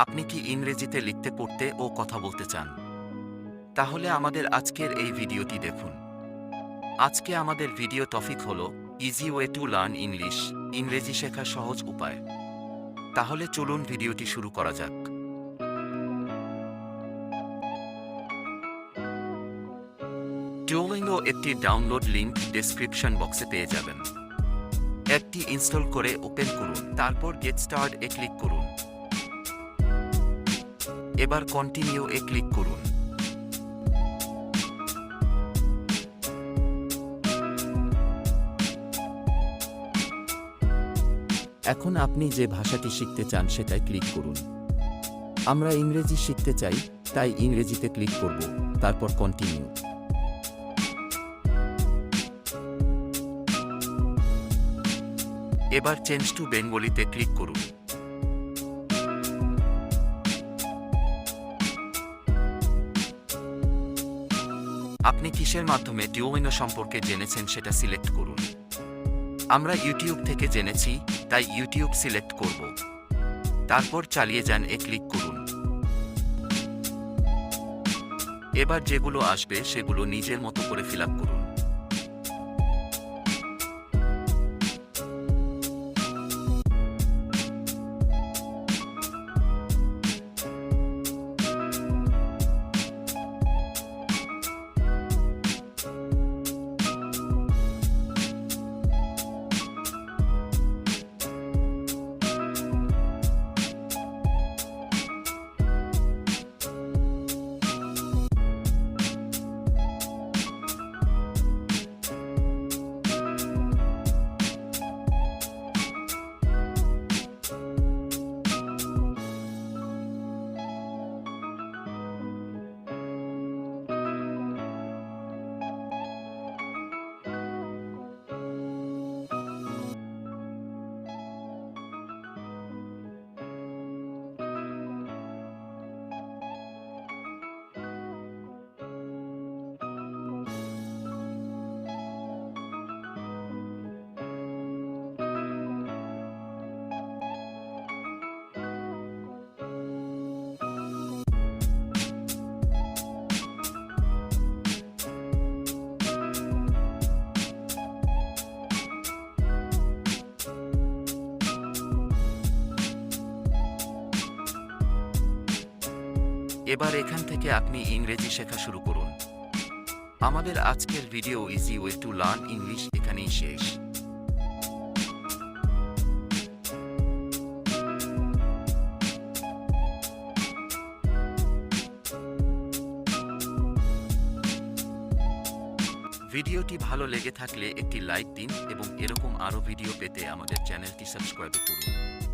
আপনি কি ইংরেজিতে লিখতে পড়তে ও কথা বলতে চান? তাহলে আমাদের আজকের এই ভিডিওটি দেখুন। আজকে আমাদের ভিডিও টপিক হলো easy way to learn English, ইংরেজি শেখার সহজ উপায়। তাহলে চলুন ভিডিওটি শুরু করা যাক। duolingo একটি ডাউনলোড লিংক ডেসক্রিপশন বক্সে পেয়ে যাবেন। অ্যাপটি ইনস্টল করে ওপেন করুন, তারপর গেট স্টার্ট এ ক্লিক করুন। এবার কন্টিনিউ এ ক্লিক করুন। এখন আপনি যে ভাষাটি শিখতে চান সেটায় ক্লিক করুন। আমরা ইংরেজি শিখতে চাই, তাই ইংরেজিতে ক্লিক করব, তারপর কন্টিনিউ। এবার চেঞ্জ টু বেঙ্গলিতে ক্লিক করুন। আপনি কিসের মাধ্যমে duolingo সম্পর্কে জেনেছেন সেটা সিলেক্ট করুন। আমরা ইউটিউব থেকে জেনেছি, তাই ইউটিউব সিলেক্ট করব। তারপর চালিয়ে যান এ ক্লিক করুন। এবার যেগুলো আসবে সেগুলো নিজের মতো করে ফিল আপ করুন। এবার এখান থেকে আপনি ইংরেজি শেখা শুরু করুন। আমাদের আজকের video easy way to learn English এখানেই শেষ। ভিডিওটি ভালো লেগে থাকলে একটি লাইক দিন এবং এরকম আরও ভিডিও পেতে আমাদের চ্যানেলটি সাবস্ক্রাইব করুন।